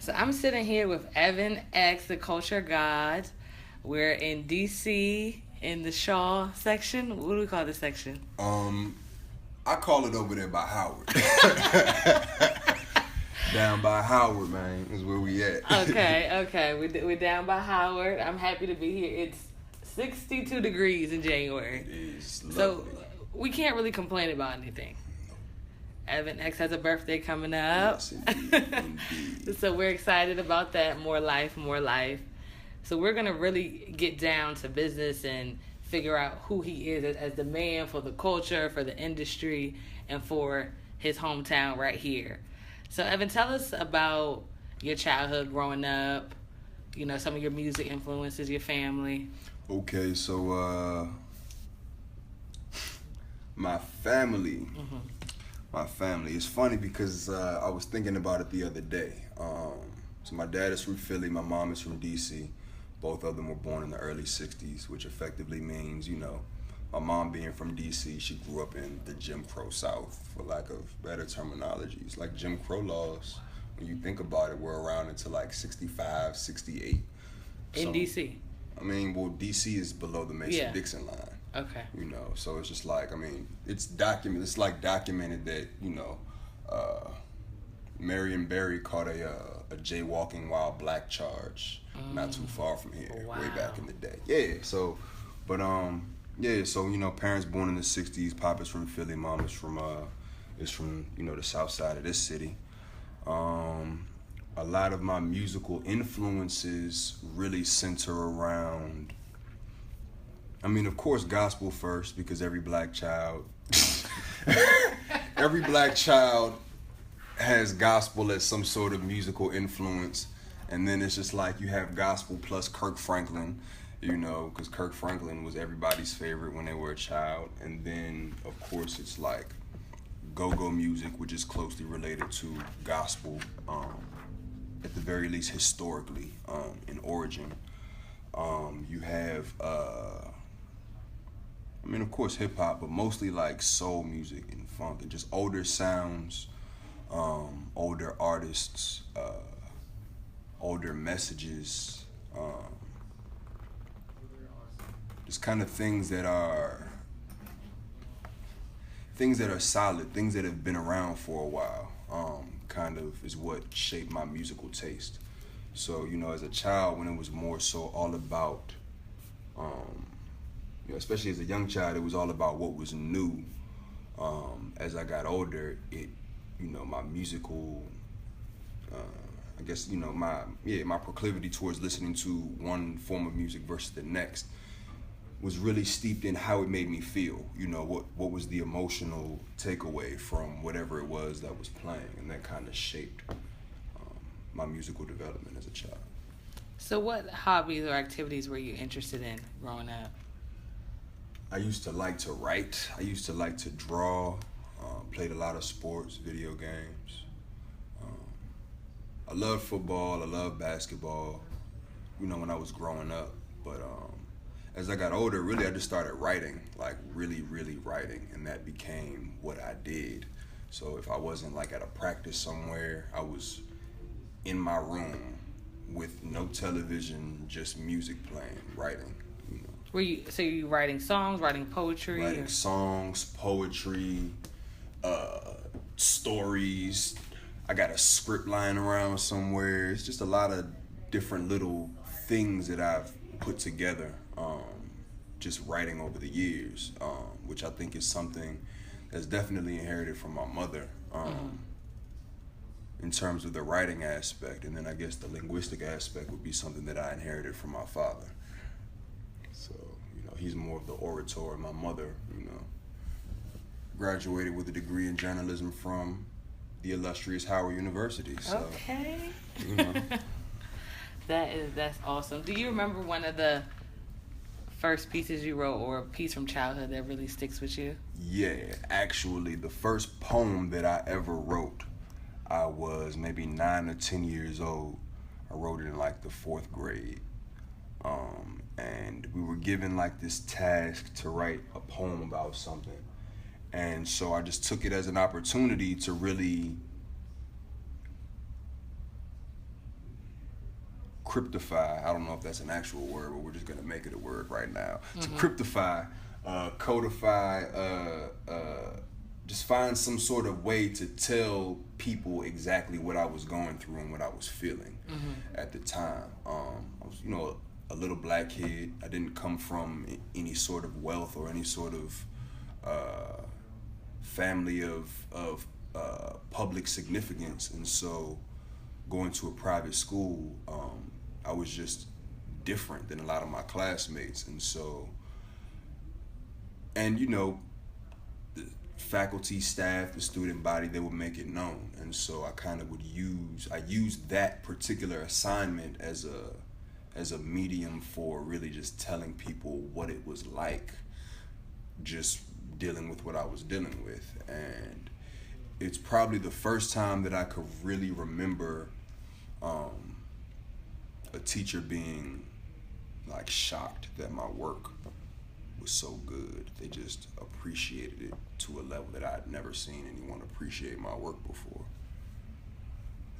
So I'm sitting here with Evan X, the Culture God. We're in DC in the Shaw section. What do we call this section? Um, I call it over there by Howard. Down by Howard, man, is where we at. Okay. We're down by Howard. I'm happy to be here. It's 62 degrees in January. It is lovely. So we can't really complain about anything. Evan X has a birthday coming up. Yes, indeed. So we're excited about that. More life, more life. So we're going to really get down to business and figure out who he is as the man for the culture, for the industry, and for his hometown right here. So Evan, tell us about your childhood growing up, you know, some of your music influences, your family. Okay, so my family. Mm-hmm. My family. It's funny because I was thinking about it the other day. So my dad is from Philly, my mom is from DC. Both of them were born in the early 60s, which effectively means, you know, my mom being from DC, she grew up in the Jim Crow South, for lack of better terminologies. Like Jim Crow laws, when you think about it, were around until like 65, 68. In DC? I mean, well, DC is below the Mason-Dixon line. Okay. You know, so it's just like, I mean, it's documented. It's like documented that, you know, Marion Barry caught a jaywalking while black charge not too far from here, Wow. way back in the day. Yeah. So, but yeah. So you know, parents born in the '60s. Pop is from Philly. Mom is from you know the south side of this city. A lot of my musical influences really center around. I mean, of course, gospel first, because every black child has gospel as some sort of musical influence. And then it's just like you have gospel plus Kirk Franklin, you know, because Kirk Franklin was everybody's favorite when they were a child. And then, of course, it's like go-go music, which is closely related to gospel, at the very least historically, in origin. You have... I mean, of course, hip hop, but mostly like soul music and funk and just older sounds, older artists, older messages, just kind of things that are solid, things that have been around for a while, kind of is what shaped my musical taste. So, you know, as a child, when it was more so all about, you know, especially as a young child, it was all about what was new. As I got older, you know, my musical, I guess, you know, my proclivity towards listening to one form of music versus the next was really steeped in how it made me feel. You know, what was the emotional takeaway from whatever it was that was playing, and that kind of shaped my musical development as a child. So what hobbies or activities were you interested in growing up? I used to like to write. I used to like to draw. Played a lot of sports, video games. I love football. I love basketball. You know, when I was growing up. But as I got older, really, I just started writing, like really, really writing, and that became what I did. So if I wasn't like at a practice somewhere, I was in my room with no television, just music playing, writing. Were you writing songs, writing poetry? Writing songs, poetry, stories. I got a script lying around somewhere. It's just a lot of different little things that I've put together, just writing over the years, which I think is something that's definitely inherited from my mother, in terms of the writing aspect. And then I guess the linguistic aspect would be something that I inherited from my father. So, you know, he's more of the orator. My mother, you know, graduated with a degree in journalism from the illustrious Howard University. So, okay. You know. That's awesome. Do you remember one of the first pieces you wrote, or a piece from childhood that really sticks with you? Yeah, actually, the first poem that I ever wrote, I was maybe 9 or 10 years old. I wrote it in like the 4th grade. And we were given like this task to write a poem about something. And so I just took it as an opportunity to really cryptify. I don't know if that's an actual word, but we're just gonna make it a word right now. To cryptify, codify, just find some sort of way to tell people exactly what I was going through and what I was feeling at the time. I was, a little black kid. I didn't come from any sort of wealth or any sort of family of public significance, and so going to a private school, I was just different than a lot of my classmates, and so, and the faculty, staff, the student body, they would make it known, and so I kind of used that particular assignment as a medium for really just telling people what it was like, just dealing with what I was dealing with. And it's probably the first time that I could really remember a teacher being like shocked that my work was so good. They just appreciated it to a level that I'd never seen anyone appreciate my work before.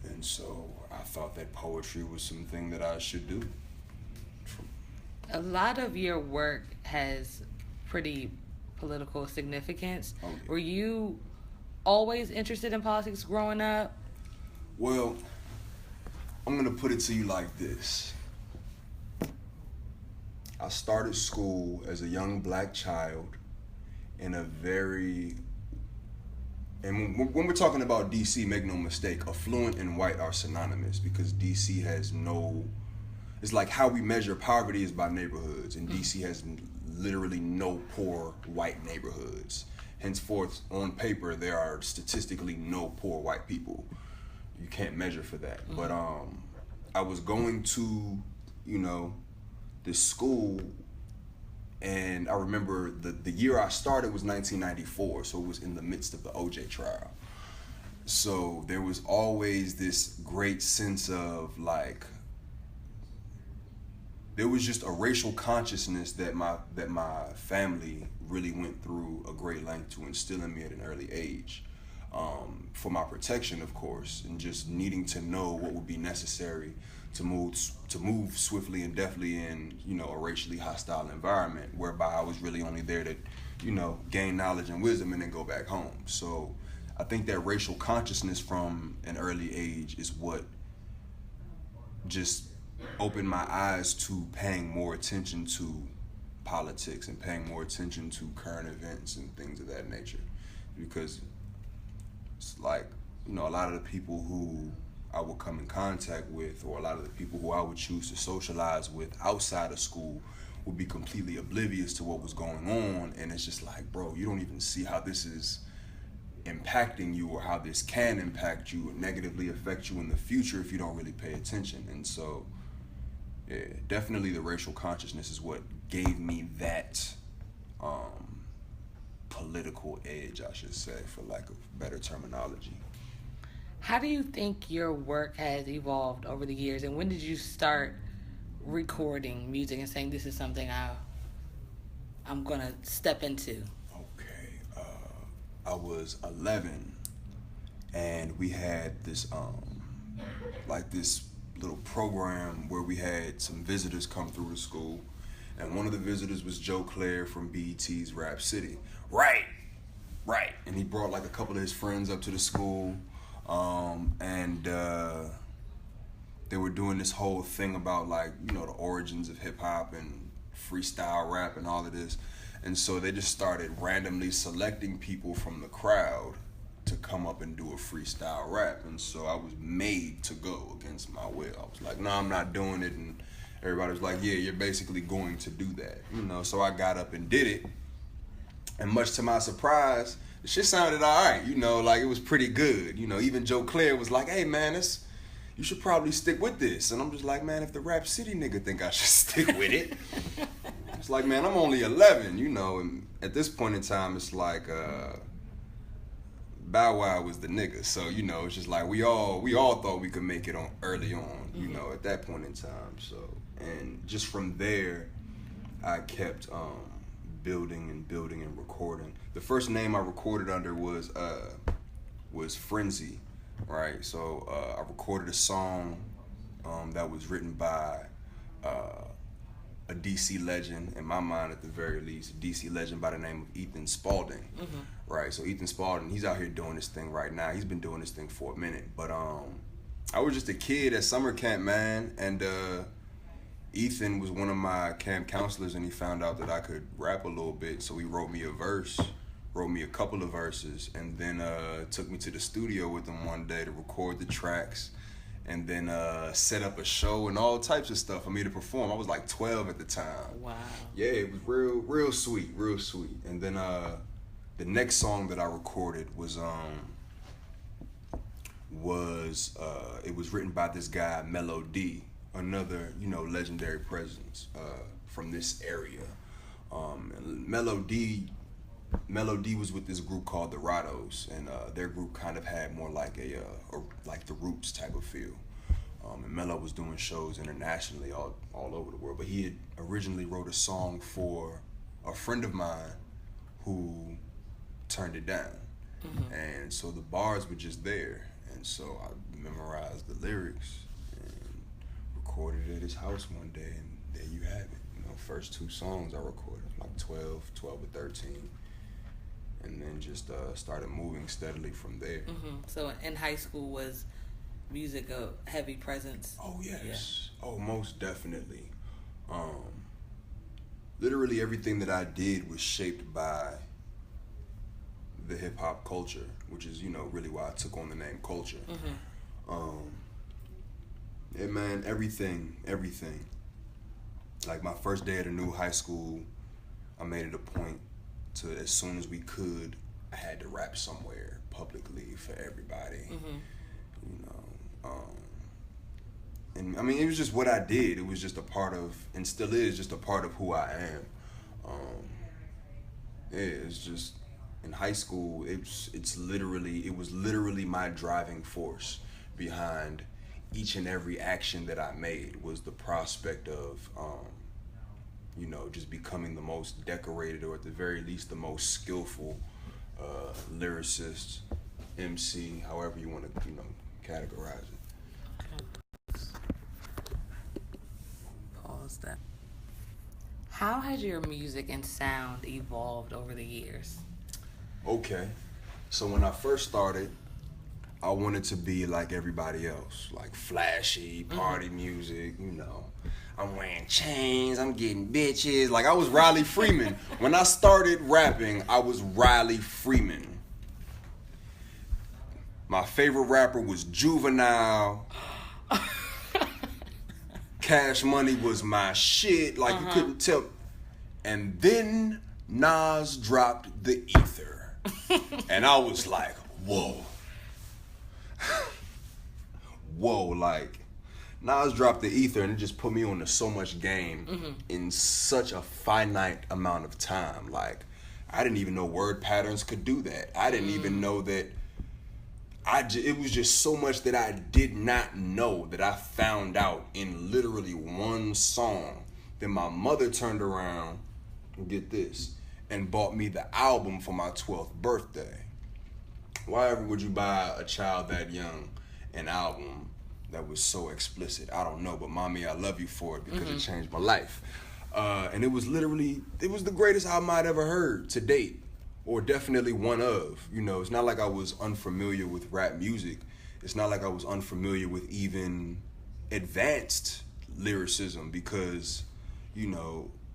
And so I thought that poetry was something that I should do. A lot of your work has pretty political significance. Oh, yeah. Were you always interested in politics growing up? Well, I'm gonna put it to you like this. I started school as a young black child in a very, and when we're talking about DC, make no mistake, affluent and white are synonymous, because DC has no, it's like how we measure poverty is by neighborhoods, and DC has literally no poor white neighborhoods. Henceforth, on paper, there are statistically no poor white people. You can't measure for that. But I was going to, this school, and I remember the year I started was 1994, so it was in the midst of the OJ trial. So there was always this great sense of like, there was just a racial consciousness that my family really went through a great length to instill in me at an early age, for my protection, of course, and just needing to know what would be necessary to move swiftly and deftly in a racially hostile environment, whereby I was really only there to gain knowledge and wisdom and then go back home. So I think that racial consciousness from an early age is what just opened my eyes to paying more attention to politics and paying more attention to current events and things of that nature. Because it's like, a lot of the people who I would come in contact with, or a lot of the people who I would choose to socialize with outside of school, would be completely oblivious to what was going on. And it's just like, bro, you don't even see how this is impacting you, or how this can impact you or negatively affect you in the future if you don't really pay attention. And so, yeah, definitely the racial consciousness is what gave me that political edge, I should say, for lack of better terminology. How do you think your work has evolved over the years, and when did you start recording music and saying this is something I'm gonna step into? Okay, I was 11, and we had this this little program where we had some visitors come through the school, and one of the visitors was Joe Claire from BET's Rap City. Right. And he brought like a couple of his friends up to the school, and they were doing this whole thing about the origins of hip hop and freestyle rap and all of this. And so they just started randomly selecting people from the crowd to come up and do a freestyle rap. And so I was made to go against my will. I was like, no, I'm not doing it. And everybody was like, yeah, you're basically going to do that. So I got up and did it. And much to my surprise, the shit sounded all right. It was pretty good. Even Joe Claire was like, hey, man, you should probably stick with this. And I'm just like, man, if the Rap City nigga think I should stick with it. It's like, man, I'm only 11, and at this point in time, it's like, Bow Wow was the nigga. So, it's just like, we all thought we could make it on early on, at that point in time. So, and just from there, I kept, building and recording. The first name I recorded under was Frenzy, right? So I recorded a song that was written by a DC legend, in my mind at the very least, a DC legend by the name of Ethan Spalding. Right, so Ethan Spalding, he's out here doing this thing right now. He's been doing this thing for a minute. But I was just a kid at summer camp, man, and Ethan was one of my camp counselors, and he found out that I could rap a little bit, so he wrote me a verse, wrote me a couple of verses, and then took me to the studio with him one day to record the tracks, and then set up a show and all types of stuff for me to perform. I was like 12 at the time. Wow. Yeah, it was real sweet, real sweet. And then the next song that I recorded was it was written by this guy Mello D, another legendary presence from this area. Mello D was with this group called the Rados, and their group kind of had more like like the Roots type of feel. And Mello was doing shows internationally all over the world, but he had originally wrote a song for a friend of mine who turned it down. And so the bars were just there, and so I memorized the lyrics and recorded it at his house one day, and there you have it. First 2 songs I recorded, like 12 or 13, and then just started moving steadily from there. So in high school, was music a heavy presence? Oh yes. Yeah. Oh, most definitely. Literally everything that I did was shaped by the hip hop culture, which is really why I took on the name Culture. Yeah, man, everything. Like my first day at a new high school, I made it a point to, as soon as we could, I had to rap somewhere publicly for everybody. And I mean, it was just what I did. It was just a part of, and still is just a part of who I am. Yeah, it's just, in high school, it was literally my driving force behind each and every action that I made, was the prospect of just becoming the most decorated, or at the very least the most skillful lyricist, MC, however you want to categorize it. Pause that. How has your music and sound evolved over the years? Okay, so when I first started, I wanted to be like everybody else, like flashy, party music, I'm wearing chains, I'm getting bitches. Like I was Riley Freeman. When I started rapping, I was Riley Freeman. My favorite rapper was Juvenile. Cash Money was my shit, like you couldn't tell. And then Nas dropped The Ether. And I was like, whoa. Like Nas dropped The Ether, and it just put me on to so much game in such a finite amount of time. Like I didn't even know word patterns could do that. I didn't even know that. It was just so much that I did not know that I found out in literally one song. Then my mother turned around, and get this, and bought me the album for my 12th birthday. Why ever would you buy a child that young an album that was so explicit? I don't know, but mommy, I love you for it because it changed my life. And it was the greatest album I'd ever heard to date, or definitely one of. It's not like I was unfamiliar with rap music. It's not like I was unfamiliar with even advanced lyricism, because,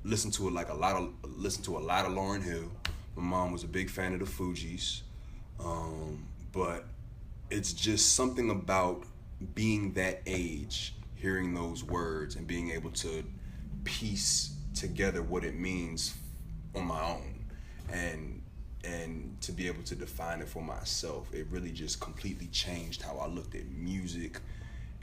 listen to a lot of Lauryn Hill. My mom was a big fan of the Fugees. But it's just something about being that age, hearing those words, and being able to piece together what it means on my own, and to be able to define it for myself. It really just completely changed how I looked at music,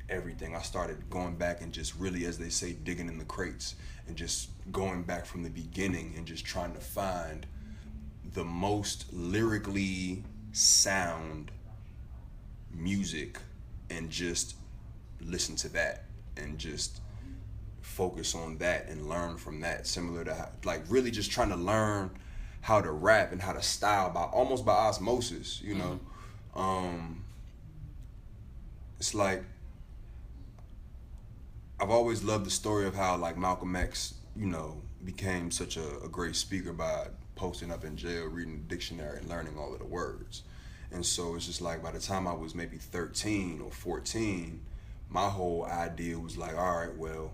everything. I started going back and just really, as they say, digging in the crates, and just going back from the beginning and just trying to find the most lyrically sound music, and just listen to that and just focus on that and learn from that. Similar to like really just trying to learn how to rap and how to style almost by osmosis, It's like I've always loved the story of how like Malcolm X, you know, became such a great speaker by posting up in jail, reading the dictionary, and learning all of the words. And so it's just like by the time I was maybe 13 or 14, my whole idea was like, all right, well,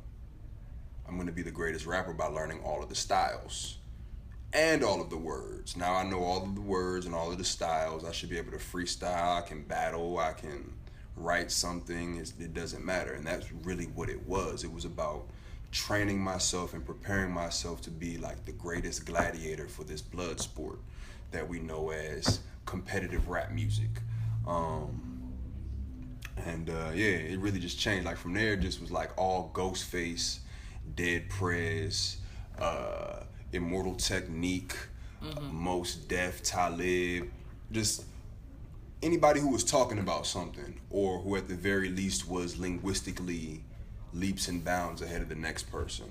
I'm gonna be the greatest rapper by learning all of the styles and all of the words. Now I know all of the words and all of the styles. I should be able to freestyle. I can battle. I can write something. It doesn't matter. And that's really what it was. It was about training myself and preparing myself to be like the greatest gladiator for this blood sport that we know as competitive rap music. Yeah, it really just changed. Like from there, it just was like all Ghostface, Dead Prez, Immortal Technique, Most Def, Talib, just anybody who was talking about something or who at the very least was linguistically leaps and bounds ahead of the next person.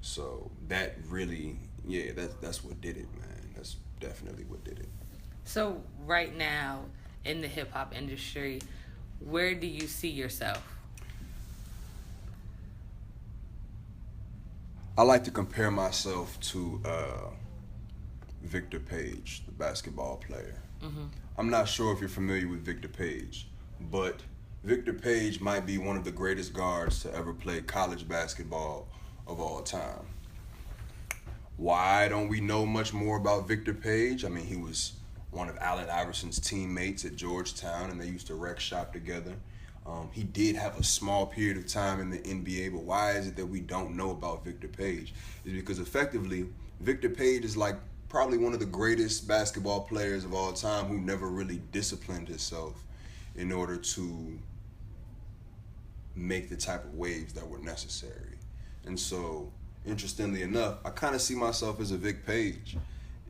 So that really, yeah, that's what did it, man. That's definitely what did it. So right now in the hip hop industry, where do you see yourself? I like to compare myself to Victor Page, the basketball player. I'm not sure if you're familiar with Victor Page, but Victor Page might be one of the greatest guards to ever play college basketball of all time. Why don't we know much more about Victor Page? I mean, he was one of Allen Iverson's teammates at Georgetown, and they used to rec shop together. He did have a small period of time in the NBA, but why is it that we don't know about Victor Page? It's because effectively, Victor Page is like probably one of the greatest basketball players of all time who never really disciplined himself in order to make the type of waves that were necessary. And so, interestingly enough, I kind of see myself as a Vic Page,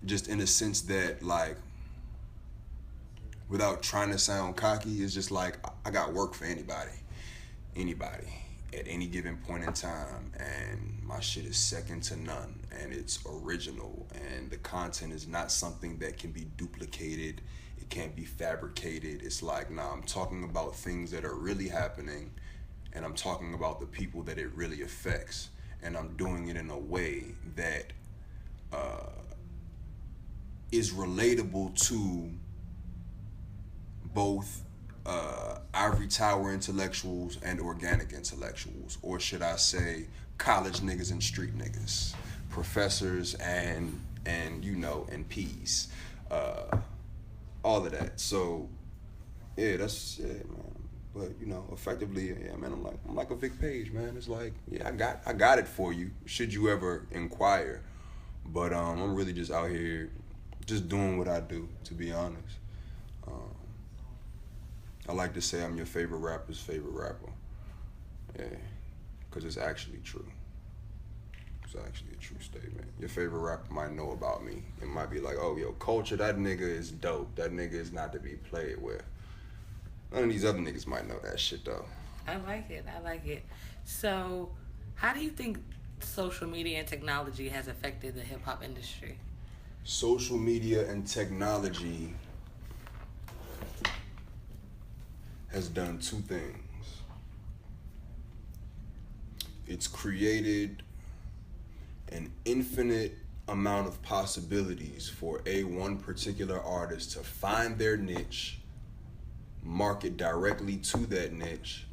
just in the sense that, like, without trying to sound cocky, it's just like I got work for anybody at any given point in time, and my shit is second to none, and it's original, and the content is not something that can be duplicated. It can't be fabricated. It's like, nah, I'm talking about things that are really happening, and I'm talking about the people that it really affects, and I'm doing it in a way that is relatable to both ivory tower intellectuals and organic intellectuals, or should I say college niggas and street niggas, professors and you know, and P's, all of that. So yeah, that's it, man. But you know, effectively, yeah, man, I'm like a Vic Page, man. It's like, yeah, I got it for you, should you ever inquire. But I'm really just out here just doing what I do, to be honest. I like to say I'm your favorite rapper's favorite rapper. Yeah, because it's actually true. It's actually a true statement. Your favorite rapper might know about me. It might be like, oh, yo, Culture, that nigga is dope. That nigga is not to be played with. None of these other niggas might know that shit, though. I like it. So, how do you think social media and technology has affected the hip-hop industry? Social media and technology has done two things. It's created an infinite amount of possibilities for one particular artist to find their niche, market directly to that niche,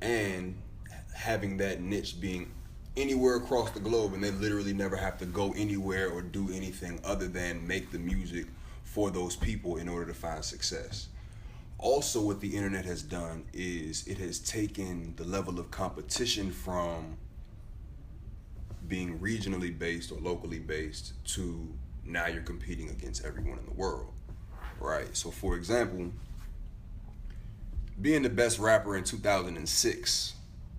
and having that niche being anywhere across the globe, and they literally never have to go anywhere or do anything other than make the music for those people in order to find success. Also, what the internet has done is it has taken the level of competition from being regionally based or locally based to now you're competing against everyone in the world, right? So for example, being the best rapper in 2006,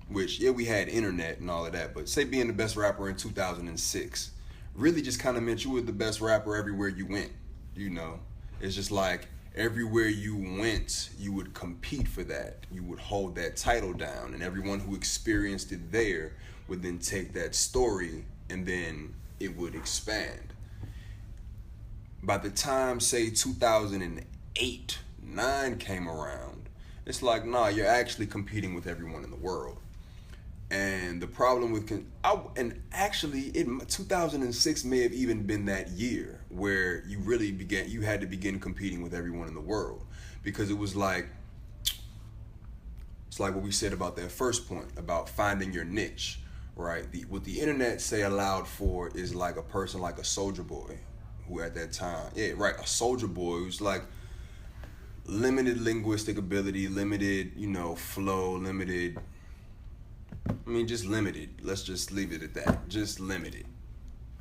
which, yeah, we had internet and all of that, but say being the best rapper in 2006 really just kind of meant you were the best rapper everywhere you went, you know? It's just like, everywhere you went, you would compete for that. You would hold that title down, and everyone who experienced it there would then take that story and then it would expand. By the time, say, 2008, 9 came around, it's like, nah, you're actually competing with everyone in the world. And the problem with and actually, 2006 may have even been that year where you had to begin competing with everyone in the world, because it was like, it's like what we said about that first point about finding your niche, right? What the internet say allowed for is like a person like a Soulja Boy, who at that time, yeah, right, a Soulja Boy who's like limited linguistic ability, limited, flow, limited. I mean, just limited. Let's just leave it at that. Just limited,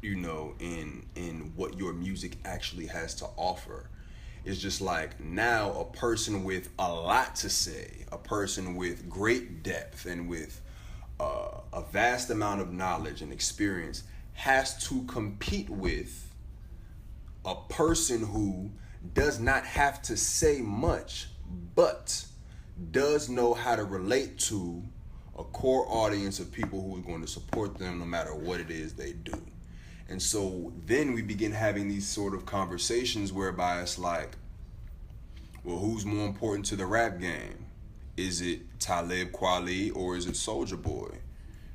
in what your music actually has to offer. It's just like now a person with a lot to say, a person with great depth and with a vast amount of knowledge and experience has to compete with a person who does not have to say much, but does know how to relate to a core audience of people who are going to support them no matter what it is they do. And so then we begin having these sort of conversations whereby it's like, well, who's more important to the rap game? Is it Talib Kweli or is it Soulja Boy?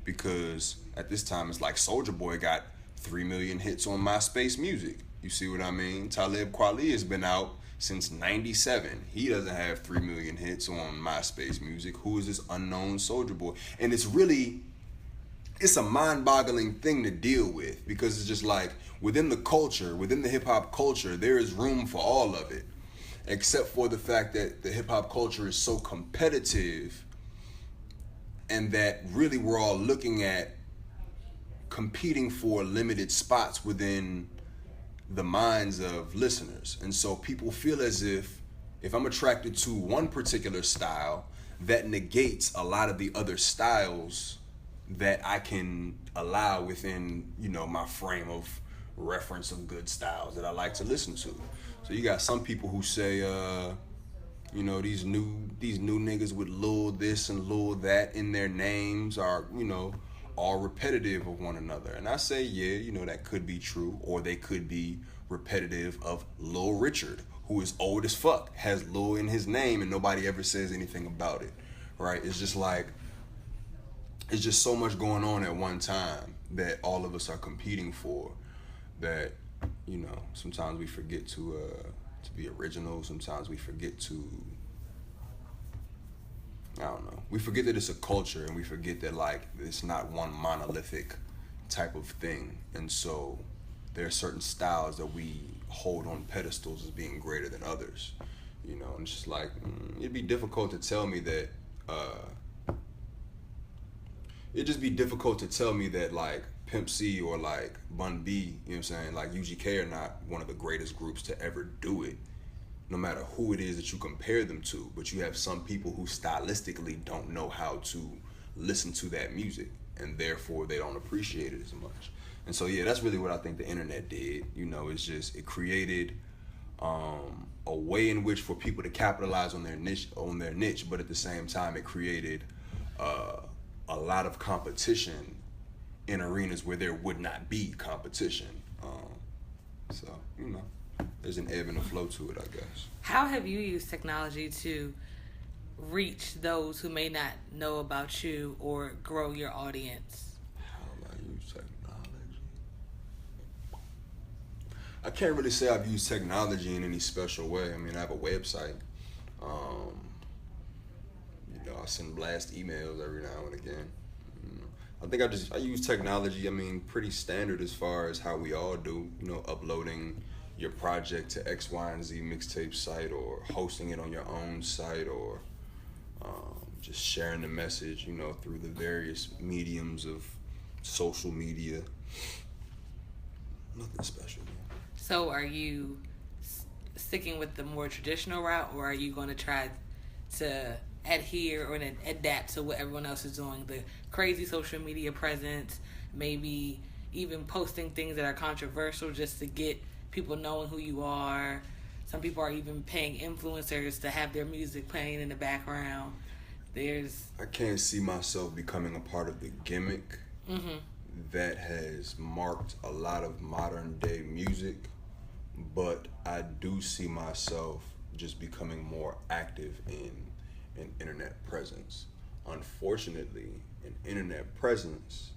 Because at this time it's like Soulja Boy got 3 million hits on MySpace Music. You see what I mean? Talib Kweli has been out since 97. He doesn't have 3 million hits on MySpace Music. Who is this unknown Soulja Boy? And it's a mind-boggling thing to deal with, because it's just like within the culture, within the hip-hop culture, there is room for all of it, except for the fact that the hip-hop culture is so competitive, and that really we're all looking at competing for limited spots within the minds of listeners. And so people feel as if I'm attracted to one particular style, that negates a lot of the other styles that I can allow within, my frame of reference of good styles that I like to listen to. So you got some people who say, these new niggas with Lil this and Lil that in their names are, all repetitive of one another. And I say, yeah, that could be true, or they could be repetitive of Lil Richard, who is old as fuck, has Lil in his name, and nobody ever says anything about it, right? It's just like, it's just so much going on at one time that all of us are competing for, that, sometimes we forget to be original. Sometimes we forget to, I don't know. We forget that it's a culture, and we forget that like it's not one monolithic type of thing. And so there are certain styles that we hold on pedestals as being greater than others. And it's just like, it'd be difficult to tell me that, it'd just be difficult to tell me that like Pimp C or like Bun B, you know what I'm saying, like UGK are not one of the greatest groups to ever do it, no matter who it is that you compare them to. But you have some people who stylistically don't know how to listen to that music, and therefore they don't appreciate it as much. And so yeah, that's really what I think the internet did. It's just, it created a way in which for people to capitalize on their niche, but at the same time it created a lot of competition in arenas where there would not be competition. So there's an ebb and a flow to it, I guess. How have you used technology to reach those who may not know about you or grow your audience? How have I used technology? I can't really say I've used technology in any special way. I mean, I have a website. I send blast emails every now and again. I think I use technology, pretty standard as far as how we all do, uploading your project to X, Y, and Z mixtape site, or hosting it on your own site, or just sharing the message, through the various mediums of social media. Nothing special. So are you sticking with the more traditional route, or are you going to try to adhere or adapt to what everyone else is doing? The crazy social media presence, maybe even posting things that are controversial just to get people knowing who you are. Some people are even paying influencers to have their music playing in the background. I can't see myself becoming a part of the gimmick that has marked a lot of modern day music, but I do see myself just becoming more active in internet presence. Unfortunately, an internet presence,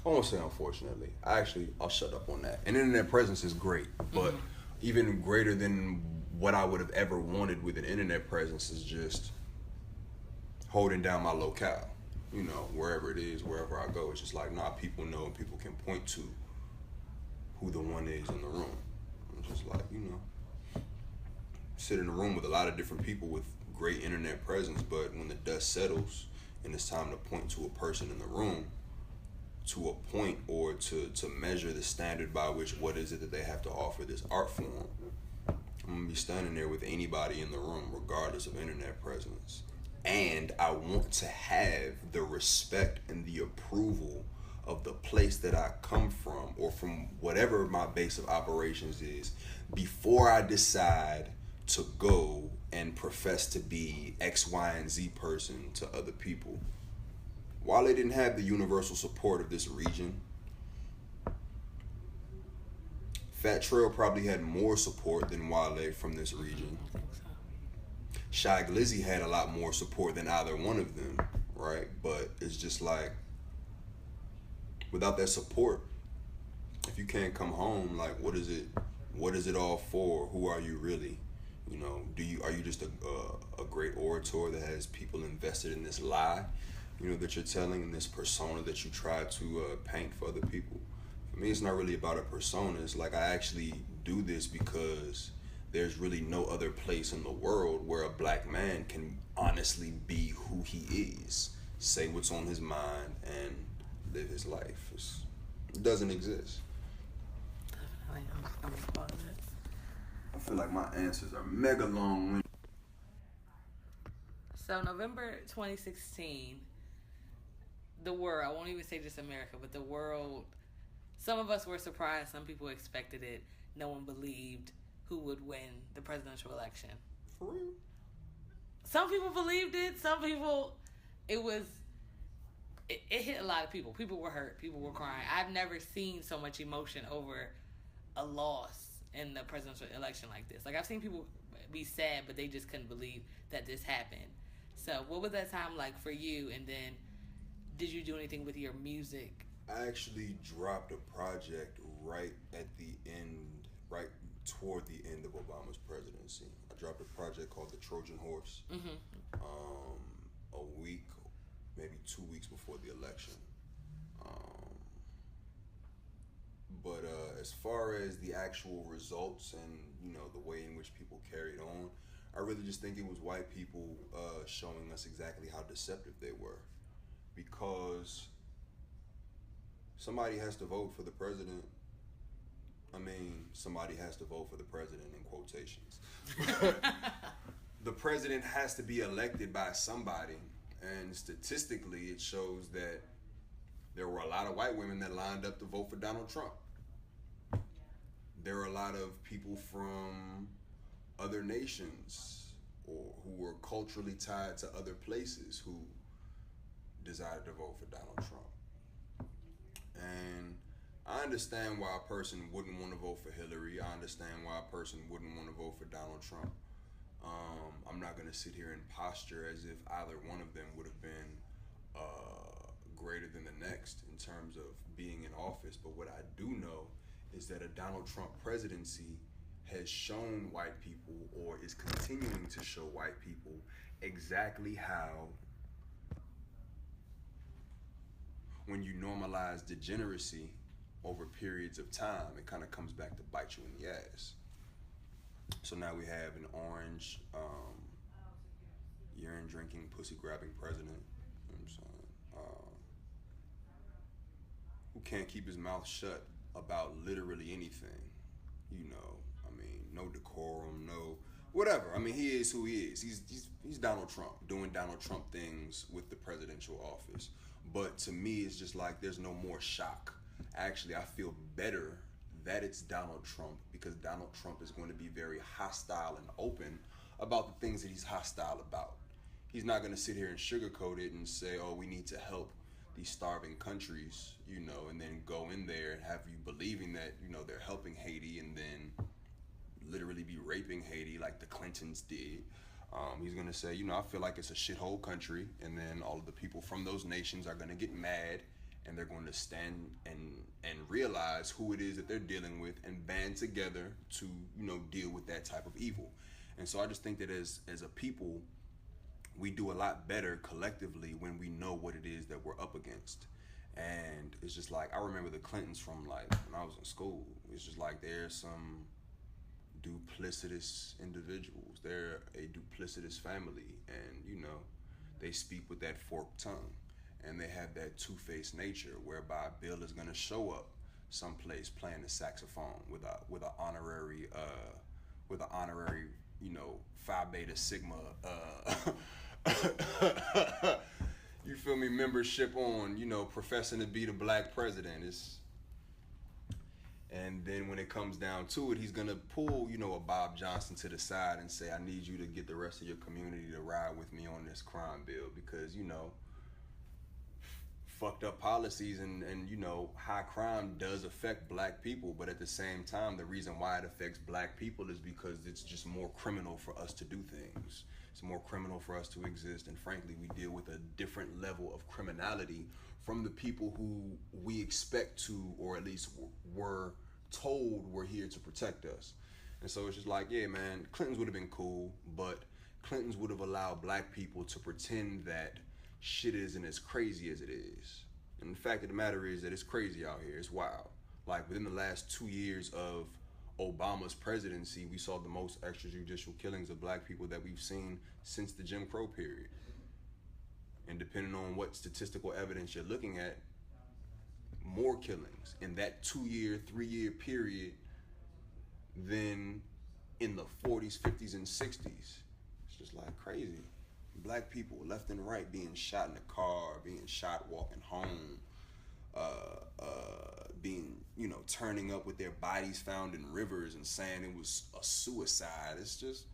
I won't say unfortunately. I'll shut up on that. An internet presence is great, but even greater than what I would have ever wanted with an internet presence is just holding down my locale. You know, wherever it is, wherever I go, it's just like, nah, people know and people can point to who the one is in the room. I'm just like, sit in a room with a lot of different people with great internet presence, but when the dust settles and it's time to point to a person in the room, to a point or to measure the standard by which what is it that they have to offer this art form, I'm gonna be standing there with anybody in the room regardless of internet presence. And I want to have the respect and the approval of the place that I come from or from whatever my base of operations is before I decide to go and profess to be X, Y, and Z person to other people. While they didn't have the universal support of this region, Fat Trail probably had more support than Wale from this region. Shy Glizzy had a lot more support than either one of them, right? But it's just like, without that support, if you can't come home, like, what is it all for? Who are you really? Are you just a great orator that has people invested in this lie, that you're telling, and this persona that you try to paint for other people? For me, it's not really about a persona. It's like, I actually do this because there's really no other place in the world where a black man can honestly be who he is, say what's on his mind, and live his life. It doesn't exist. Definitely, I'm part of it. I feel like my answers are mega long-winded. So November 2016, the world, I won't even say just America, but the world, some of us were surprised, some people expected it, no one believed who would win the presidential election. For real? Some people believed it, some people, it hit a lot of people. People were hurt, people were crying. I've never seen so much emotion over a loss in the presidential election like this. Like, I've seen people be sad, but they just couldn't believe that this happened. So what was that time like for you? And then did you do anything with your music? I actually dropped a project right toward the end of Obama's presidency. I dropped a project called The Trojan Horse. A week, maybe 2 weeks before the election. But as far as the actual results and the way in which people carried on, I really just think it was white people showing us exactly how deceptive they were, because somebody has to vote for the president. I mean, somebody has to vote for the president in quotations. The president has to be elected by somebody, and statistically it shows that there were a lot of white women that lined up to vote for Donald Trump. There are a lot of people from other nations or who were culturally tied to other places who decided to vote for Donald Trump. And I understand why a person wouldn't want to vote for Hillary. I understand why a person wouldn't want to vote for Donald Trump. I'm not going to sit here and posture as if either one of them would have been greater than the next in terms of being in office. But what I do know is that a Donald Trump presidency has shown white people, or is continuing to show white people, exactly how, when you normalize degeneracy over periods of time, it kind of comes back to bite you in the ass. So now we have an orange, urine drinking, pussy grabbing president. You know what I'm saying? Who can't keep his mouth shut about literally anything. I mean, no decorum, no whatever. I mean, he is who he is. He's Donald Trump, doing Donald Trump things with the presidential office. But to me, it's just like there's no more shock. Actually, I feel better that it's Donald Trump, because Donald Trump is going to be very hostile and open about the things that he's hostile about. He's not going to sit here and sugarcoat it and say, oh, we need to help these starving countries, and then go in there and have you believing that, they're helping Haiti and then literally be raping Haiti like the Clintons did. He's gonna say, you know, I feel like it's a shithole country, and then all of the people from those nations are gonna get mad, and they're going to stand and realize who it is that they're dealing with, and band together to, you know, deal with that type of evil. And so I just think that as a people, we do a lot better collectively when we know what it is that we're up against. And it's just like, I remember the Clintons from like when I was in school. It's just like there's some duplicitous individuals. They're a duplicitous family, and you know, they speak with that forked tongue, and they have that two-faced nature whereby Bill is gonna show up someplace playing the saxophone with a honorary you know, Phi Beta Sigma you feel me, membership on, you know, professing to be the black president. And then when it comes down to it, he's gonna pull, you know, a Bob Johnson to the side and say, I need you to get the rest of your community to ride with me on this crime bill, because, you know, fucked up policies and you know, high crime does affect black people, but at the same time, the reason why it affects black people is because it's just more criminal for us to do things. It's more criminal for us to exist, and frankly, we deal with a different level of criminality from the people who we expect to, or at least were told were here to protect us. And so it's just like, yeah, man, Clintons would have been cool, but Clintons would have allowed black people to pretend that shit isn't as crazy as it is. And the fact of the matter is that it's crazy out here. It's wild. Like within the last 2 years of Obama's presidency, we saw the most extrajudicial killings of black people that we've seen since the Jim Crow period. And depending on what statistical evidence you're looking at, more killings in that 2-year, 3-year period than in the 40s, 50s, and 60s. It's just like crazy. Black people left and right being shot in the car, being shot walking home, being, you know, turning up with their bodies found in rivers and saying it was a suicide. It's just,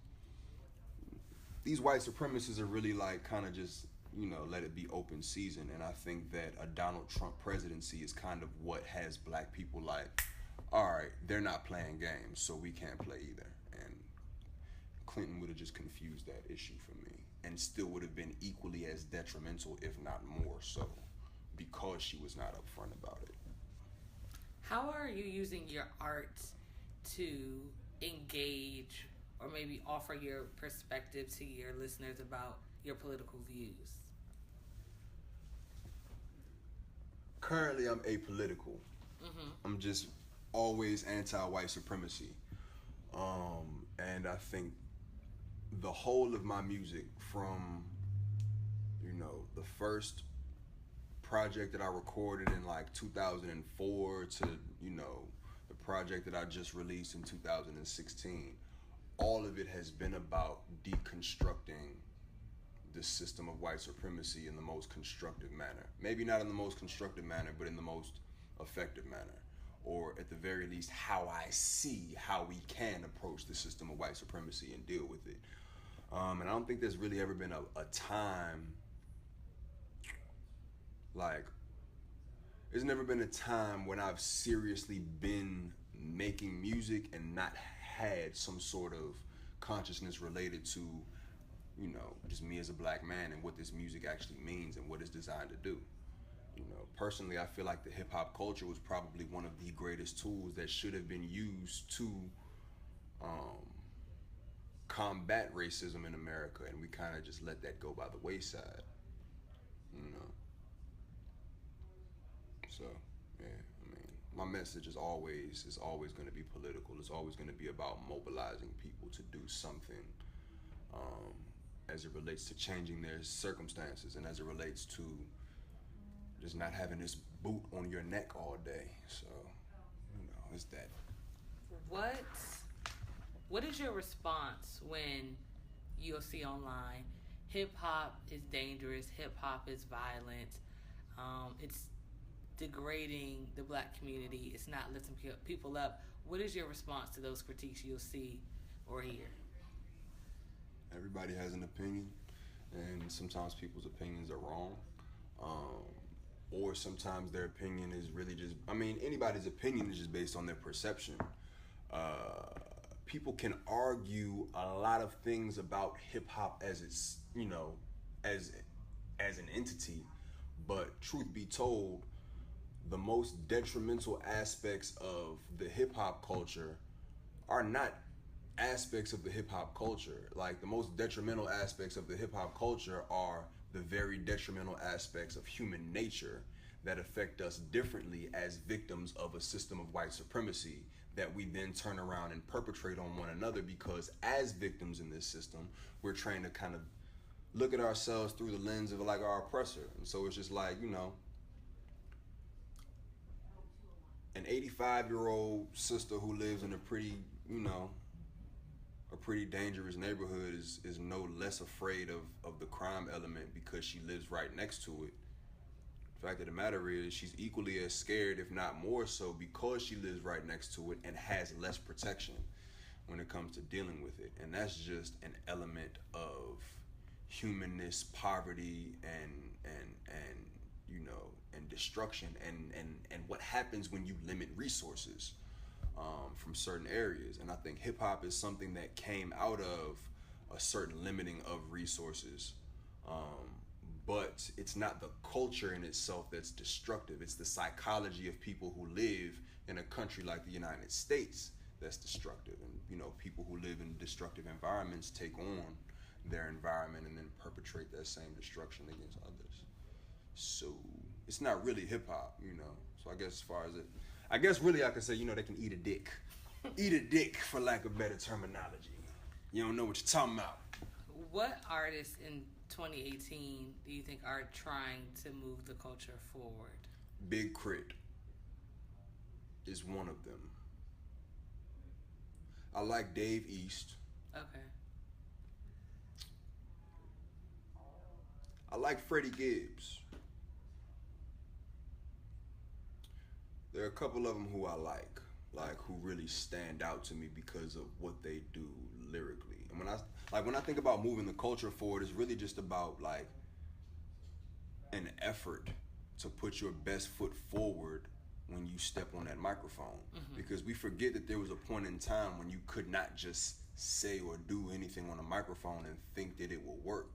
these white supremacists are really like kind of just, you know, let it be open season. And I think that a Donald Trump presidency is kind of what has black people like, all right, they're not playing games, so we can't play either. And Clinton would have just confused that issue for me, and still would have been equally as detrimental, if not more so, because she was not upfront about it. How are you using your art to engage or maybe offer your perspective to your listeners about your political views? Currently, I'm apolitical. Mm-hmm. I'm just always anti-white supremacy. And I think the whole of my music, from, you know, the first project that I recorded in like 2004 to, you know, the project that I just released in 2016, all of it has been about deconstructing the system of white supremacy in the most constructive manner. Maybe not in the most constructive manner, but in the most effective manner. Or at the very least, how I see how we can approach the system of white supremacy and deal with it. And I don't think there's really ever been a time, like, there's never been a time when I've seriously been making music and not had some sort of consciousness related to, you know, just me as a black man and what this music actually means and what it's designed to do. You know, personally, I feel like the hip hop culture was probably one of the greatest tools that should have been used to combat racism in America, and we kind of just let that go by the wayside. You know. So, yeah, I mean, my message is always going to be political. It's always going to be about mobilizing people to do something as it relates to changing their circumstances, and as it relates to just not having this boot on your neck all day. So, you know, it's that. What is your response when you'll see online, hip hop is dangerous, hip hop is violent, it's degrading the black community, it's not lifting people up? What is your response to those critiques you'll see or hear? Everybody has an opinion, and sometimes people's opinions are wrong. Or sometimes their opinion is really just, I mean, anybody's opinion is just based on their perception. people can argue a lot of things about hip hop as it's, as an entity, but truth be told, the most detrimental aspects of the hip hop culture are not aspects of the hip hop culture. Like, the most detrimental aspects of the hip hop culture are the very detrimental aspects of human nature that affect us differently as victims of a system of white supremacy that we then turn around and perpetrate on one another, because as victims in this system, we're trained to kind of look at ourselves through the lens of like our oppressor. And so it's just like, an 85-year-old sister who lives in a pretty, a pretty dangerous neighborhood is no less afraid of the crime element because she lives right next to it. The fact of the matter is, she's equally as scared, if not more so, because she lives right next to it and has less protection when it comes to dealing with it. And that's just an element of humanness, poverty, and destruction, and what happens when you limit resources from certain areas. And I think hip hop is something that came out of a certain limiting of resources. But it's not the culture in itself that's destructive. It's the psychology of people who live in a country like the United States that's destructive. And, people who live in destructive environments take on their environment and then perpetrate that same destruction against others. So it's not really hip hop, So I guess as far as it, I guess really I could say, they can eat a dick. Eat a dick, for lack of better terminology. You don't know what you're talking about. What artists in 2018 do you think are trying to move the culture forward? Big Crit is one of them. I like Dave East. Okay. I like Freddie Gibbs. There are a couple of them who I like who really stand out to me because of what they do lyrically. And when I think about moving the culture forward, it's really just about like an effort to put your best foot forward when you step on that microphone. Mm-hmm. Because we forget that there was a point in time when you could not just say or do anything on a microphone and think that it will work,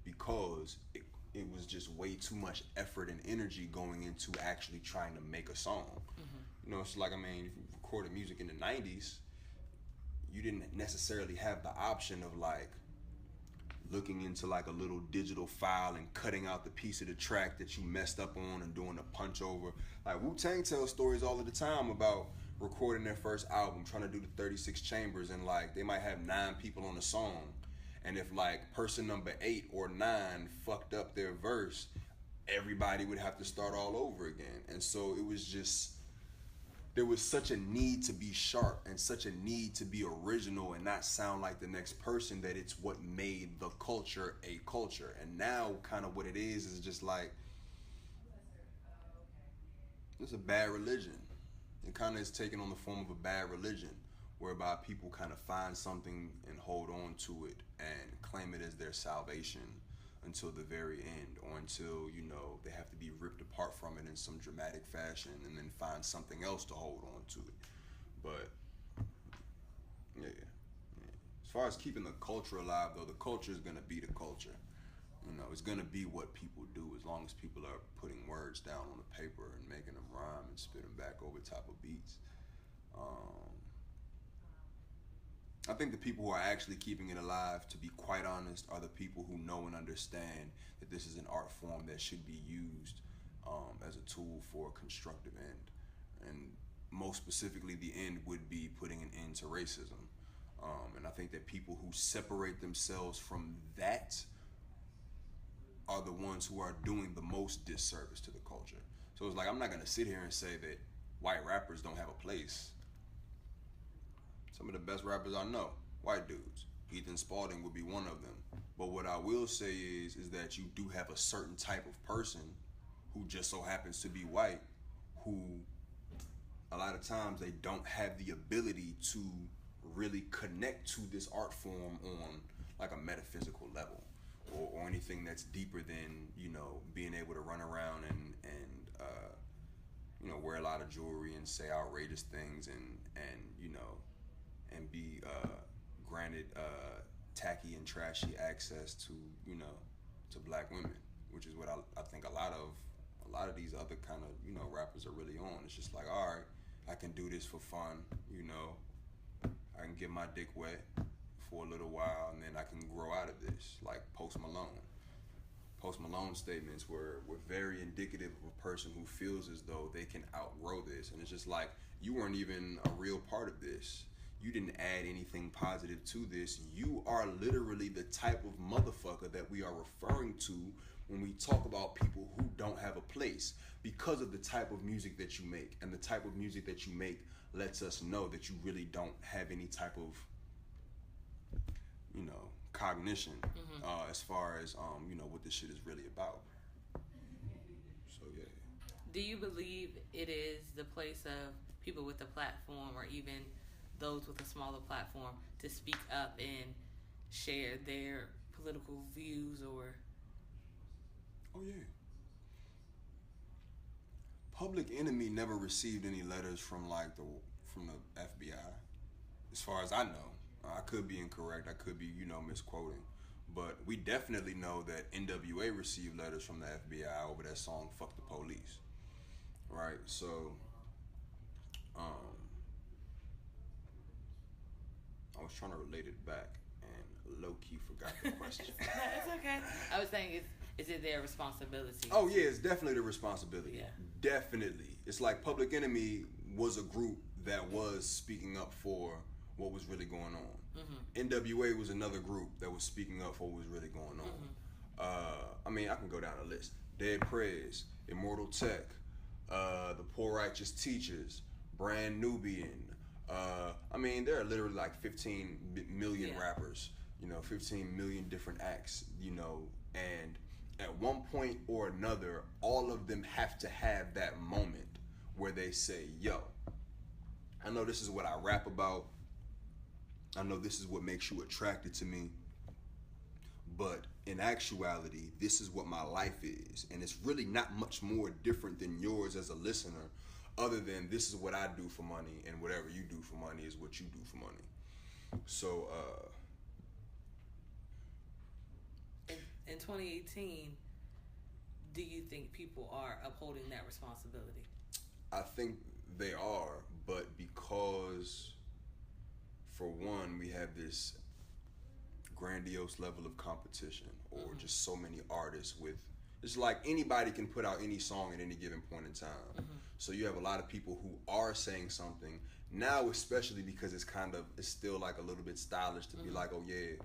because it was just way too much effort and energy going into actually trying to make a song. Mm-hmm. It's like, if you recorded music in the 90s, you didn't necessarily have the option of like looking into like a little digital file and cutting out the piece of the track that you messed up on and doing a punch over. Like, Wu-Tang tells stories all of the time about recording their first album, trying to do the 36 chambers, and like they might have 9 people on a song. And if like person number 8 or 9 fucked up their verse, everybody would have to start all over again. And so it was just, there was such a need to be sharp and such a need to be original and not sound like the next person, that it's what made the culture a culture. And now kind of what it is just like, it's a bad religion. It kind of is taking on the form of a bad religion, whereby people kind of find something and hold on to it and claim it as their salvation until the very end, or until, they have to be ripped apart from it in some dramatic fashion and then find something else to hold on to it. But, yeah. As far as keeping the culture alive, though, the culture is going to be the culture. It's going to be what people do, as long as people are putting words down on the paper and making them rhyme and spit them back over top of beats. I think the people who are actually keeping it alive, to be quite honest, are the people who know and understand that this is an art form that should be used as a tool for a constructive end. And most specifically, the end would be putting an end to racism. And I think that people who separate themselves from that are the ones who are doing the most disservice to the culture. So it's like, I'm not going to sit here and say that white rappers don't have a place. Some of the best rappers I know, white dudes. Ethan Spalding would be one of them. But what I will say is that you do have a certain type of person who just so happens to be white, who a lot of times they don't have the ability to really connect to this art form on like a metaphysical level, or anything that's deeper than, being able to run around and wear a lot of jewelry and say outrageous things and and be granted tacky and trashy access to, to black women, which is what I think a lot of these other kind of, rappers are really on. It's just like, all right, I can do this for fun, I can get my dick wet for a little while, and then I can grow out of this, like Post Malone. Post Malone's statements were very indicative of a person who feels as though they can outgrow this. And it's just like, you weren't even a real part of this. You didn't add anything positive to this. You are literally the type of motherfucker that we are referring to when we talk about people who don't have a place, because of the type of music that you make. And the type of music that you make lets us know that you really don't have any type of, cognition, as far as what this shit is really about. So yeah. Do you believe it is the place of people with a platform, or even those with a smaller platform, to speak up and share their political views? Or oh yeah. Public Enemy never received any letters from the FBI, as far as I know. I could be incorrect. I could be, misquoting. But we definitely know that NWA received letters from the FBI over that song "Fuck the Police." Right? So, I was trying to relate it back and low-key forgot the question. It's okay. I was saying, is it their responsibility? Oh, yeah, it's definitely the responsibility. Yeah. Definitely. It's like Public Enemy was a group that was speaking up for what was really going on. NWA was another group that was speaking up for what was really going on. I can go down the list. Dead Prez, Immortal Tech, The Poor Righteous Teachers, Brand Nubian. There are literally like 15 million rappers, 15 million different acts, and at one point or another, all of them have to have that moment where they say, yo, I know this is what I rap about. I know this is what makes you attracted to me. But in actuality, this is what my life is. And it's really not much more different than yours as a listener, other than this is what I do for money, and whatever you do for money is what you do for money. So, in 2018, do you think people are upholding that responsibility? I think they are, but because, for one, we have this grandiose level of competition, or just so many artists with, it's like anybody can put out any song at any given point in time. So you have a lot of people who are saying something now, especially because it's still like a little bit stylish to be like, oh yeah,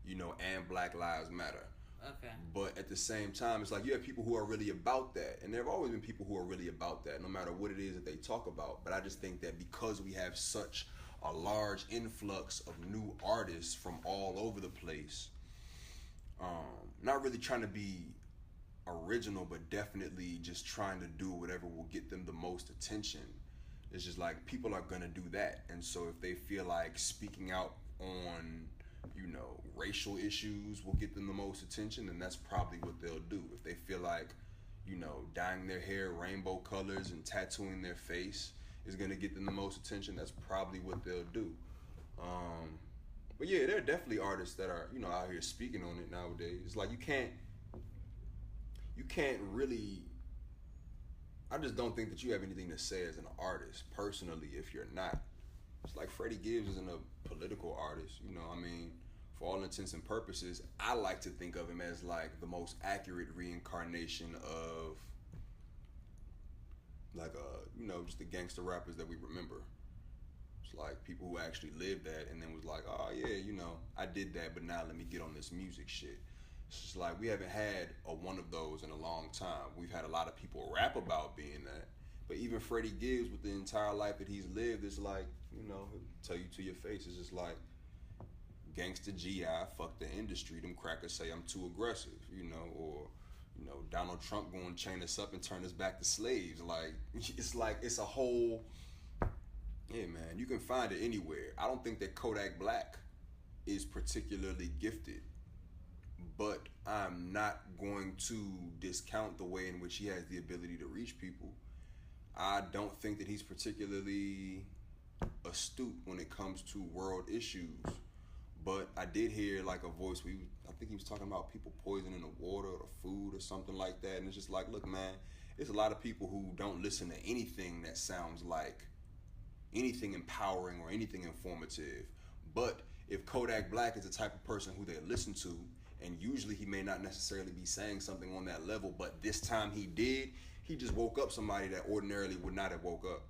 and Black Lives Matter. Okay. But at the same time, it's like you have people who are really about that, and there have always been people who are really about that, no matter what it is that they talk about. But I just think that because we have such a large influx of new artists from all over the place, not really trying to be original, but definitely just trying to do whatever will get them the most attention. It's just like people are gonna do that, and so if they feel like speaking out on racial issues will get them the most attention, then that's probably what they'll do. If they feel like dyeing their hair rainbow colors and tattooing their face is gonna get them the most attention, that's probably what they'll do. But yeah, there are definitely artists that are out here speaking on it nowadays. It's like you can't really, I just don't think that you have anything to say as an artist personally if you're not. It's like Freddie Gibbs isn't a political artist, for all intents and purposes. I like to think of him as like the most accurate reincarnation of like just the gangster rappers that we remember. It's like people who actually lived that and then was like, oh yeah, I did that, but now let me get on this music shit. It's just like we haven't had one of those in a long time. We've had a lot of people rap about being that. But even Freddie Gibbs, with the entire life that he's lived, is like, he'll tell you to your face, it's just like, gangsta GI, fuck the industry. Them crackers say I'm too aggressive, or, Donald Trump going to chain us up and turn us back to slaves. It's a whole, yeah, man, you can find it anywhere. I don't think that Kodak Black is particularly gifted, but I'm not going to discount the way in which he has the ability to reach people. I don't think that he's particularly astute when it comes to world issues. But I did hear like a voice. I think he was talking about people poisoning the water or the food or something like that. And it's just like, look, man, there's a lot of people who don't listen to anything that sounds like anything empowering or anything informative. But if Kodak Black is the type of person who they listen to, and usually he may not necessarily be saying something on that level, but this time he did, he just woke up somebody that ordinarily would not have woke up.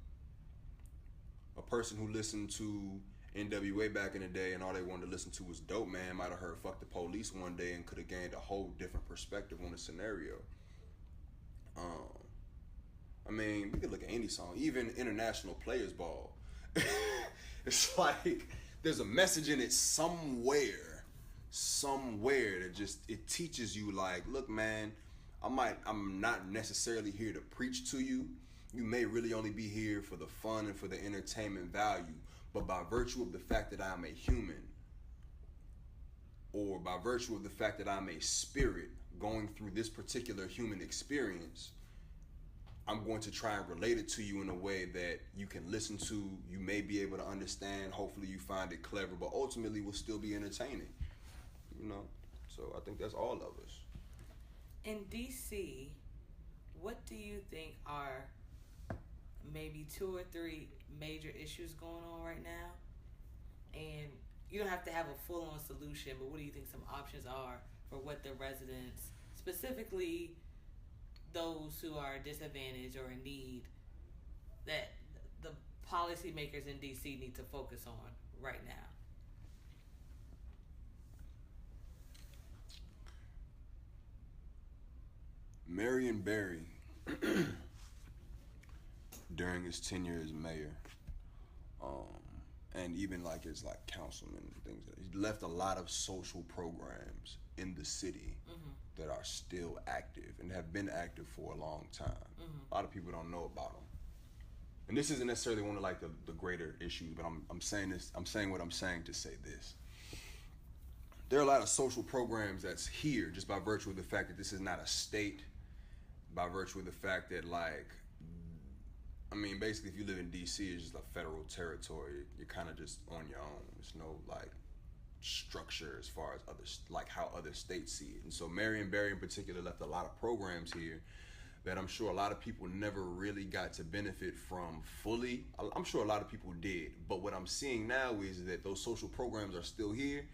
A person who listened to NWA back in the day and all they wanted to listen to was Dope Man might have heard Fuck the Police one day and could have gained a whole different perspective on the scenario. I mean, we could look at any song, even International Players Ball. It's like there's a message in it somewhere that just it teaches you like, look, man, I'm not necessarily here to preach to you. You may really only be here for the fun and for the entertainment value, but by virtue of the fact that I'm a human, or by virtue of the fact that I'm a spirit going through this particular human experience, I'm going to try and relate it to you in a way that you can listen to, you may be able to understand, hopefully you find it clever, but ultimately will still be entertaining, you know? So I think that's all of us. In DC, what do you think are maybe 2 or 3 major issues going on right now? And you don't have to have a full-on solution, but what do you think some options are for what the residents, specifically those who are disadvantaged or in need, that the policymakers in DC need to focus on right now? Marion Barry, during his tenure as mayor, and even like as like councilman and things, he left a lot of social programs in the city that are still active and have been active for a long time. A lot of people don't know about them. And this isn't necessarily one of like the greater issues, but I'm saying what I'm saying to say this. There are a lot of social programs that's here just by virtue of the fact that this is not a state, by virtue of the fact that like, I mean, basically if you live in DC, it's just a federal territory. You're kind of just on your own. There's no like structure as far as others, like how other states see it. And so Marion Barry in particular left a lot of programs here that I'm sure a lot of people never really got to benefit from fully. I'm sure a lot of people did, but what I'm seeing now is that those social programs are still here.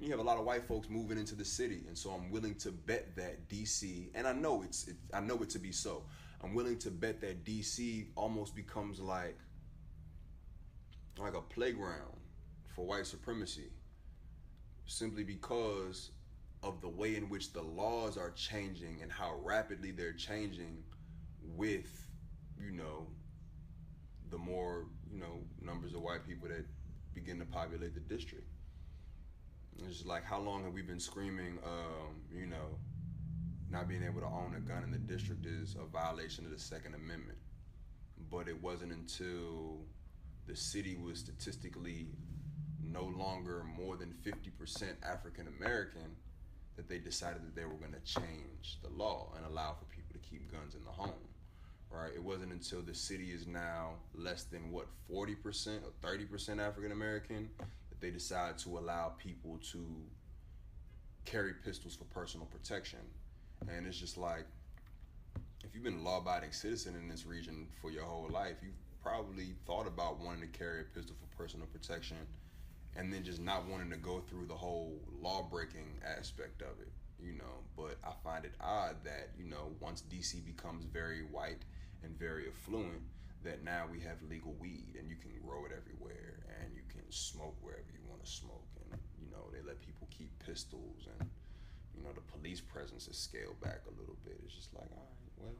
You have a lot of white folks moving into the city, and so I'm willing to bet that DC, and I know it to be so. I'm willing to bet that DC almost becomes like a playground for white supremacy, simply because of the way in which the laws are changing and how rapidly they're changing with, the more, numbers of white people that begin to populate the district. It's just like, how long have we been screaming, not being able to own a gun in the district is a violation of the Second Amendment. But it wasn't until the city was statistically no longer more than 50% African American that they decided that they were going to change the law and allow for people to keep guns in the home, right? It wasn't until the city is now less than 40% or 30% African American that they decide to allow people to carry pistols for personal protection. And it's just like, if you've been a law-abiding citizen in this region for your whole life, you've probably thought about wanting to carry a pistol for personal protection and then just not wanting to go through the whole law-breaking aspect of it, But I find it odd that, once DC becomes very white and very affluent, that now we have legal weed and you can grow it everywhere and you can smoke wherever you want to smoke. And, they let people keep pistols and, the police presence is scaled back a little bit. It's just like, all right, well,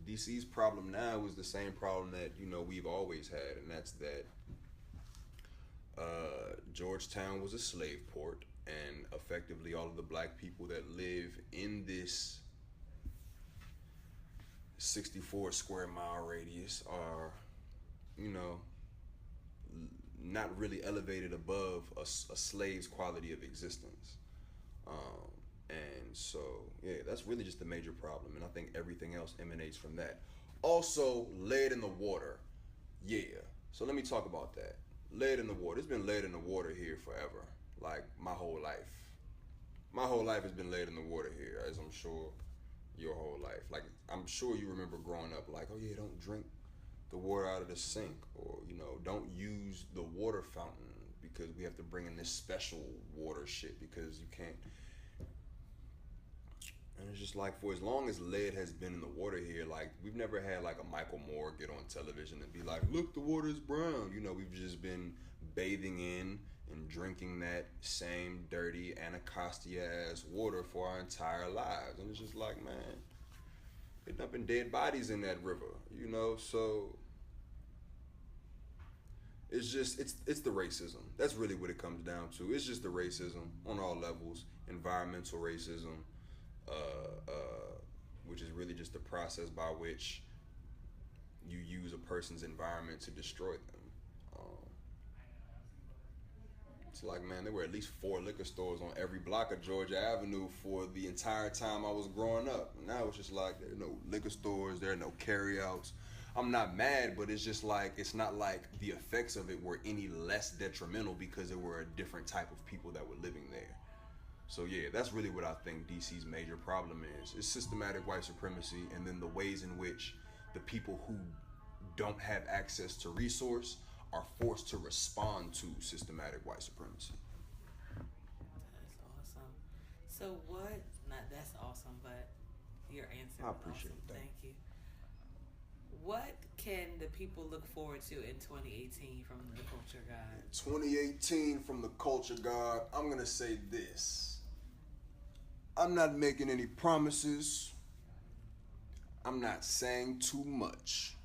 DC's problem now is the same problem that, we've always had, and that's that Georgetown was a slave port, and effectively all of the black people that live in this 64 square mile radius are, not really elevated above a slave's quality of existence. And so, yeah, that's really just the major problem. And I think everything else emanates from that. Also, lead in the water. Yeah, So let me talk about that. Lead in the water. It's been lead in the water here forever. Like my whole life. My whole life has been lead in the water here, as I'm sure your whole life. Like I'm sure you remember growing up like, oh yeah, don't drink the water out of the sink, or don't use the water fountain because we have to bring in this special water shit because you can't. And it's just like, for as long as lead has been in the water here, like we've never had like a Michael Moore get on television and be like, look, the water is brown. We've just been bathing in and drinking that same dirty Anacostia ass water for our entire lives. And it's just like, man, there's nothing dead bodies in that river, so it's just it's the racism. That's really what it comes down to. It's just the racism on all levels, environmental racism, which is really just the process by which you use a person's environment to destroy them. It's like, man, there were at least 4 liquor stores on every block of Georgia Avenue for the entire time I was growing up. And now it's just like, there are no liquor stores, there are no carryouts. I'm not mad, but it's just like, it's not like the effects of it were any less detrimental because there were a different type of people that were living there. So yeah, that's really what I think DC's major problem is. It's systematic white supremacy, and then the ways in which the people who don't have access to resource are forced to respond to systematic white supremacy. That's awesome. So what, not that's awesome, but your answer I was appreciate awesome. that. Thank you. What can the people look forward to in 2018 from the Culture God? 2018 from the Culture God, I'm going to say this. I'm not making any promises. I'm not saying too much.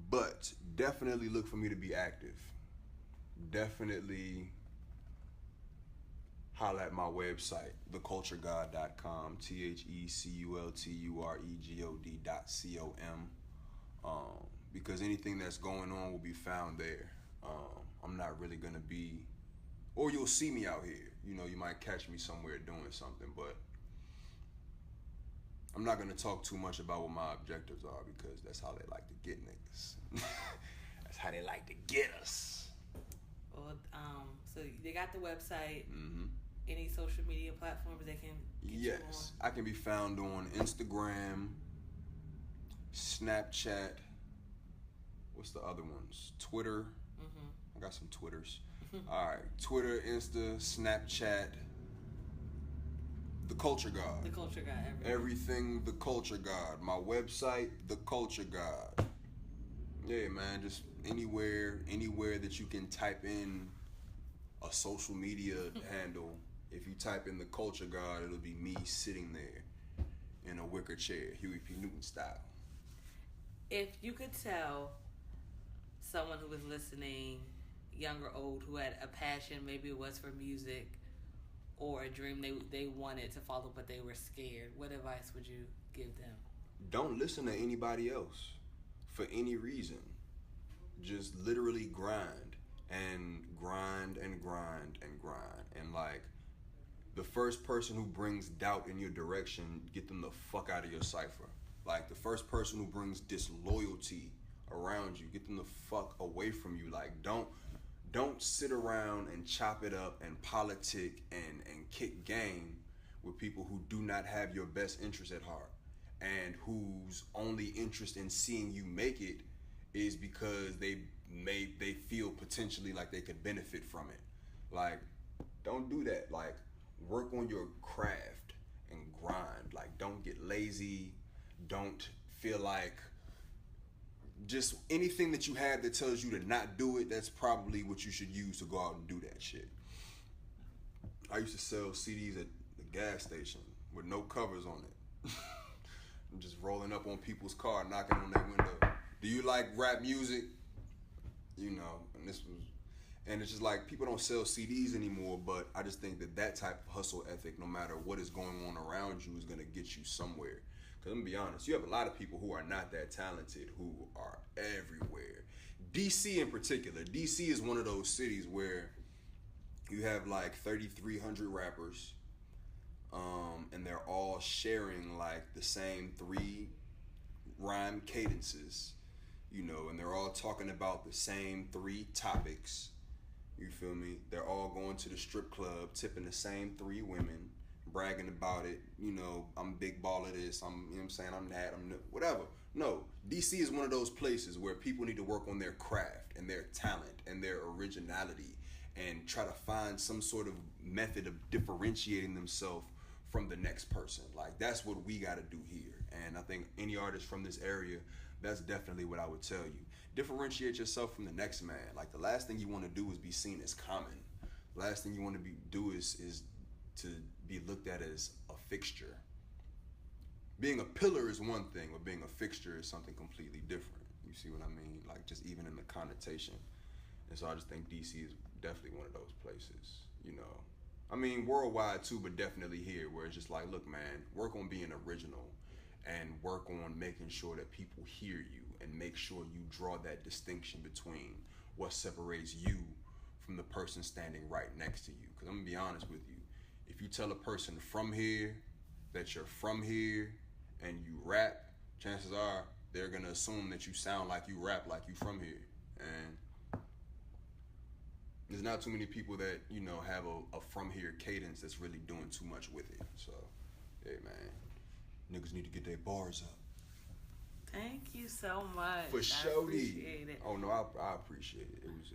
But definitely look for me to be active. Definitely holla at my website, theculturegod.com, theculturegod.com. Because anything that's going on will be found there. I'm not really going to be, or you'll see me out here. You might catch me somewhere doing something, but I'm not going to talk too much about what my objectives are because that's how they like to get niggas. That's how they like to get us. Well, so they got the website. Mm-hmm. Any social media platforms they can get you on? Yes, I can be found on Instagram, Snapchat. What's the other ones? Twitter. Mm-hmm. I got some Twitters. All right, Twitter, Insta, Snapchat. The Culture God. The Culture God. Everything The Culture God. My website, The Culture God. Yeah, man, just anywhere that you can type in a social media handle. If you type in The Culture God, it'll be me sitting there in a wicker chair, Huey P. Newton style. If you could tell someone who was listening, young or old, who had a passion, maybe it was for music, or a dream they wanted to follow but they were scared, what advice would you give them? Don't listen to anybody else for any reason. Just literally grind and grind and grind and grind. And like, the first person who brings doubt in your direction, get them the fuck out of your cipher. Like, the first person who brings disloyalty around you, get them the fuck away from you. Like, don't sit around and chop it up and politic and kick game with people who do not have your best interest at heart and whose only interest in seeing you make it is because they feel potentially like they could benefit from it. Like, don't do that. Like, work on your craft and grind. Like, don't get lazy. Don't feel like just anything that you have that tells you to not do it, that's probably what you should use to go out and do that shit. I used to sell CDs at the gas station with no covers on it. I'm just rolling up on people's car, knocking on their window. Do you like rap music? And it's just like, people don't sell CDs anymore, but I just think that type of hustle ethic, no matter what is going on around you, is going to get you somewhere. Because I'm going to be honest, you have a lot of people who are not that talented, who are everywhere. DC in particular. DC is one of those cities where you have like 3,300 rappers, and they're all sharing like the same 3 rhyme cadences. you know, and they're all talking about the same 3 topics. You feel me? They're all going to the strip club, tipping the same 3 women, bragging about it. You know, I'm big ball of this. You know what I'm saying? I'm that. Whatever. No, DC is one of those places where people need to work on their craft and their talent and their originality and try to find some sort of method of differentiating themselves from the next person. Like, that's what we got to do here. And I think any artist from this area, that's definitely what I would tell you. Differentiate yourself from the next man. Like, the last thing you want to do is be seen as common. The last thing you want to do is to be looked at as a fixture. Being a pillar is one thing, but being a fixture is something completely different. You see what I mean? Like, just even in the connotation. And so I just think DC is definitely one of those places, you know. I mean, worldwide too, but definitely here, where it's just like, look, man, work on being original and work on making sure that people hear you and make sure you draw that distinction between what separates you from the person standing right next to you. Because I'm going to be honest with you. If you tell a person from here that you're from here and you rap, chances are they're going to assume that you sound like you rap like you from here. And there's not too many people that, you know, have a from here cadence that's really doing too much with it. So, hey, man, niggas need to get their bars up. Thank you so much. For sure. I appreciate it. Oh no, I appreciate it. It was